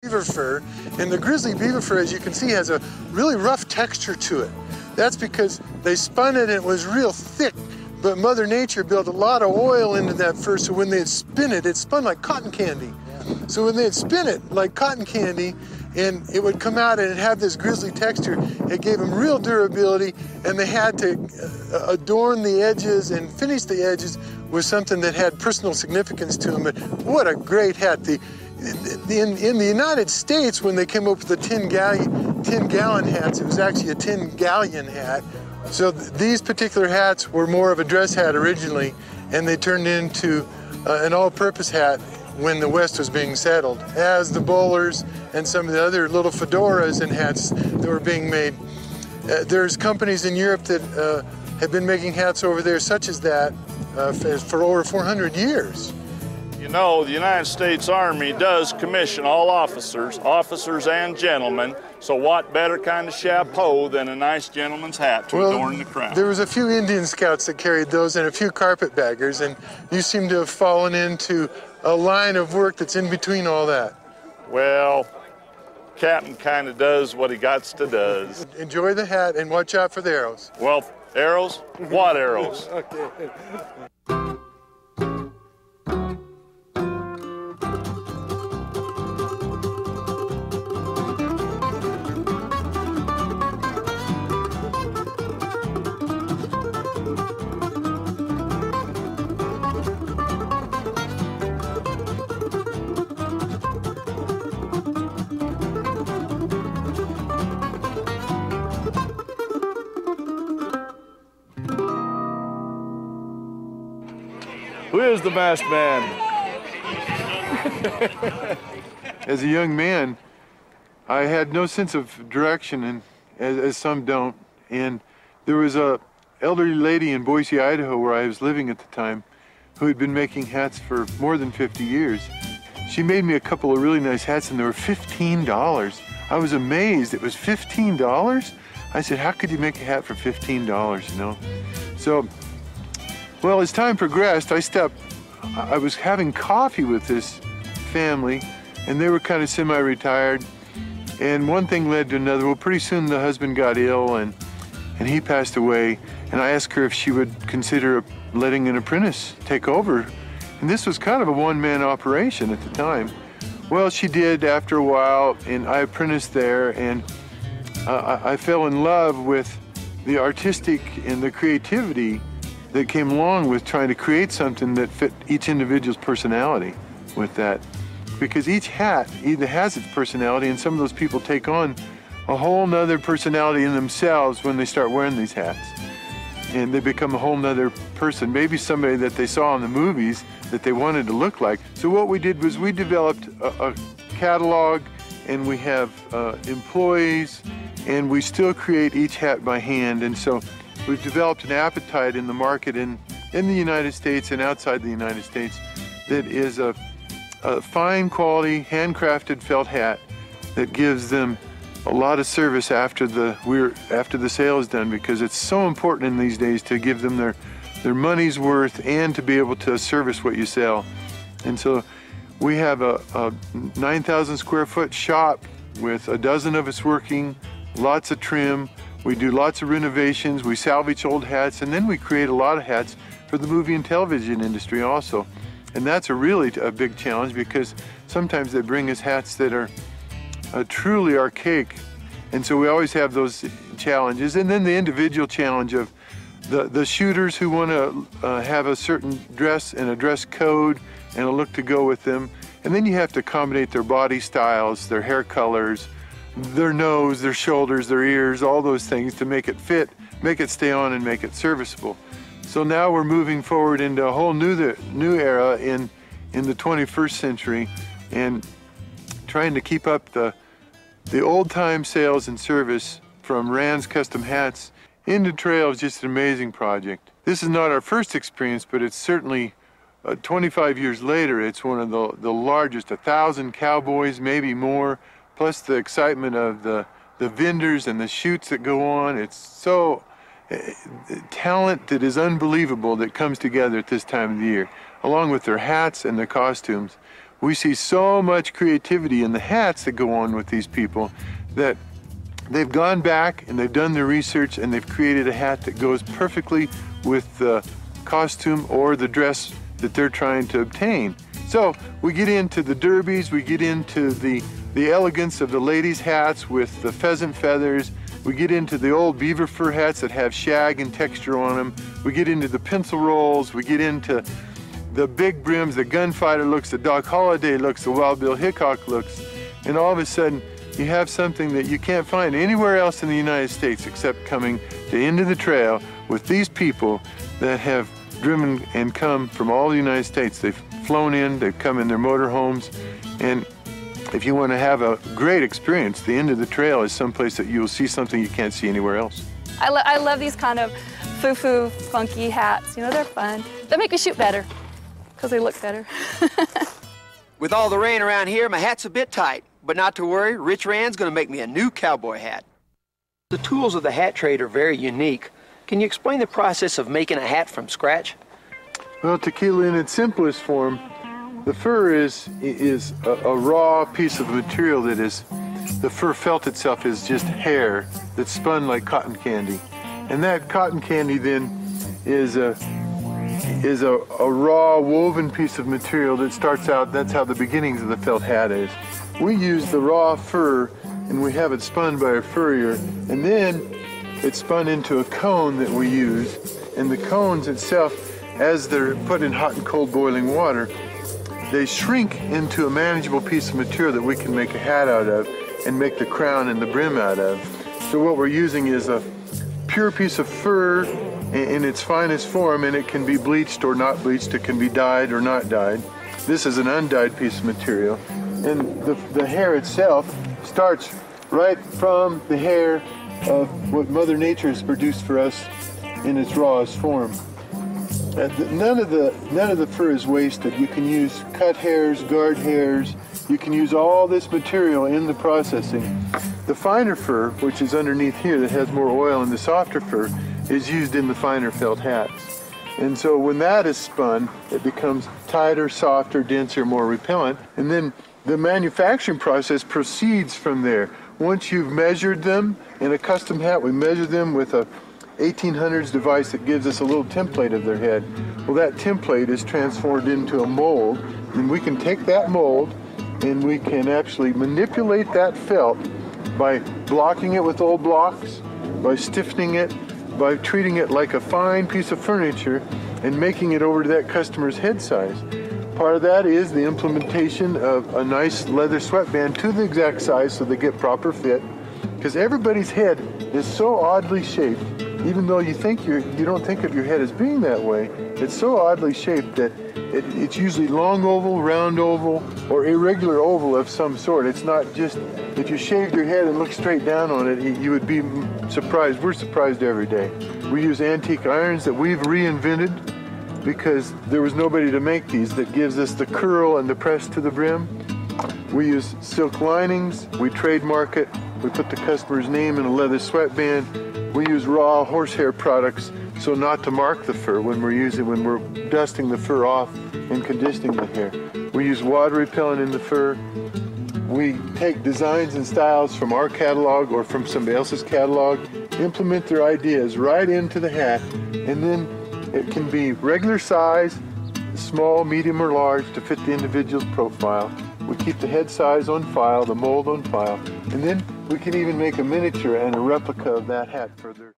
beaver fur, and the grizzly beaver fur, as you can see, has a really rough texture to it. That's because they spun it and it was real thick, but Mother Nature built a lot of oil into that fur, so when they'd spin it, it spun like cotton candy. So when they'd spin it like cotton candy, and it would come out and it had this grizzly texture, it gave them real durability, and they had to adorn the edges and finish the edges with something that had personal significance to them. But what a great hat. In the United States, when they came up with the 10-gallon hats, it was actually a 10-galleon hat. So these particular hats were more of a dress hat originally, and they turned into an all-purpose hat when the West was being settled, as the bowlers and some of the other little fedoras and hats that were being made. There's companies in Europe that have been making hats over there such as that for over 400 years. You know, the United States Army does commission all officers and gentlemen, so what better kind of chapeau than a nice gentleman's hat to adorn the crown? There was a few Indian scouts that carried those and a few carpetbaggers, and you seem to have fallen into a line of work that's in between all that. Well, Captain kind of does what he gots to does. Enjoy the hat and watch out for the arrows. Well, arrows? What arrows? Okay. Who is the masked man? As a young man, I had no sense of direction, and as some don't. And there was a elderly lady in Boise, Idaho, where I was living at the time, who had been making hats for more than 50 years. She made me a couple of really nice hats, and they were $15. I was amazed. It was $15? I said, how could you make a hat for $15, you know? So, well, as time progressed, I was having coffee with this family, and they were kind of semi-retired, and one thing led to another. Well, pretty soon the husband got ill, and he passed away, and I asked her if she would consider letting an apprentice take over, and this was kind of a one-man operation at the time. Well, she did after a while, and I apprenticed there, and I fell in love with the artistic and the creativity that came along with trying to create something that fit each individual's personality with that. Because each hat either has its personality, and some of those people take on a whole nother personality in themselves when they start wearing these hats. And they become a whole nother person, maybe somebody that they saw in the movies that they wanted to look like. So what we did was we developed a catalog, and we have employees, and we still create each hat by hand. And so we've developed an appetite in the market in the United States and outside the United States that is a fine quality, handcrafted felt hat that gives them a lot of service after the sale is done, because it's so important in these days to give them their money's worth and to be able to service what you sell. And so we have a 9,000 square foot shop with a dozen of us working, lots of trim. We do lots of renovations, we salvage old hats, and then we create a lot of hats for the movie and television industry also. And that's really a big challenge, because sometimes they bring us hats that are truly archaic. And so we always have those challenges. And then the individual challenge of the shooters who want to have a certain dress and a dress code and a look to go with them. And then you have to accommodate their body styles, their hair colors, their nose, their shoulders, their ears, all those things to make it fit, make it stay on, and make it serviceable. So now we're moving forward into a whole new era in the 21st century, and trying to keep up the old-time sales and service from Rand's Custom Hats into trail is just an amazing project. This is not our first experience, but it's certainly 25 years later, it's one of the largest, 1,000 cowboys, maybe more, plus the excitement of the vendors and the shoots that go on. It's so talent that is unbelievable that comes together at this time of the year, along with their hats and their costumes. we see so much creativity in the hats that go on with these people that they've gone back and they've done their research and they've created a hat that goes perfectly with the costume or the dress that they're trying to obtain. So we get into the derbies, we get into the elegance of the ladies' hats with the pheasant feathers, we get into the old beaver fur hats that have shag and texture on them, we get into the pencil rolls, we get into the big brims, the gunfighter looks, the Doc Holliday looks, the Wild Bill Hickok looks, and all of a sudden you have something that you can't find anywhere else in the United States except coming to Into the Trail with these people that have driven and come from all the United States. They've flown in, they've come in their motorhomes, and if you want to have a great experience, the End of the Trail is someplace that you'll see something you can't see anywhere else. I love these kind of foo-foo, funky hats. You know, they're fun. They make me shoot better, because they look better. With all the rain around here, my hat's a bit tight. But not to worry, Rich Rand's gonna make me a new cowboy hat. The tools of the hat trade are very unique. Can you explain the process of making a hat from scratch? Well, tequila in its simplest form, the fur is a raw piece of material that is, the fur felt itself is just hair that's spun like cotton candy. And that cotton candy then is a raw woven piece of material that starts out, that's how the beginnings of the felt hat is. We use the raw fur and we have it spun by a furrier, and then it's spun into a cone that we use, and the cones itself, as they're put in hot and cold boiling water, they shrink into a manageable piece of material that we can make a hat out of and make the crown and the brim out of. So what we're using is a pure piece of fur in its finest form, and it can be bleached or not bleached, it can be dyed or not dyed. This is an undyed piece of material. And the hair itself starts right from the hair of what Mother Nature has produced for us in its rawest form. None of the fur is wasted. You can use cut hairs, guard hairs. You can use all this material in the processing. The finer fur, which is underneath here that has more oil, and the softer fur is used in the finer felt hats. And so when that is spun, it becomes tighter, softer, denser, more repellent. And then the manufacturing process proceeds from there. Once you've measured them in a custom hat, we measure them with a 1800s device that gives us a little template of their head. Well, that template is transformed into a mold, and we can take that mold and we can actually manipulate that felt by blocking it with old blocks, by stiffening it, by treating it like a fine piece of furniture and making it over to that customer's head size. Part of that is the implementation of a nice leather sweatband to the exact size so they get proper fit. Because everybody's head is so oddly shaped, even though you don't think of your head as being that way, it's so oddly shaped that it's usually long oval, round oval, or irregular oval of some sort. It's not just, if you shaved your head and looked straight down on it, you would be surprised. We're surprised every day. We use antique irons that we've reinvented because there was nobody to make these that gives us the curl and the press to the brim. We use silk linings, we trademark it, we put the customer's name in a leather sweatband. We use raw horsehair products so not to mark the fur when we're dusting the fur off and conditioning the hair. We use water repellent in the fur. We take designs and styles from our catalog or from somebody else's catalog, implement their ideas right into the hat, and then it can be regular size, small, medium, or large to fit the individual's profile. We keep the head size on file, the mold on file, and then we can even make a miniature and a replica of that hat further.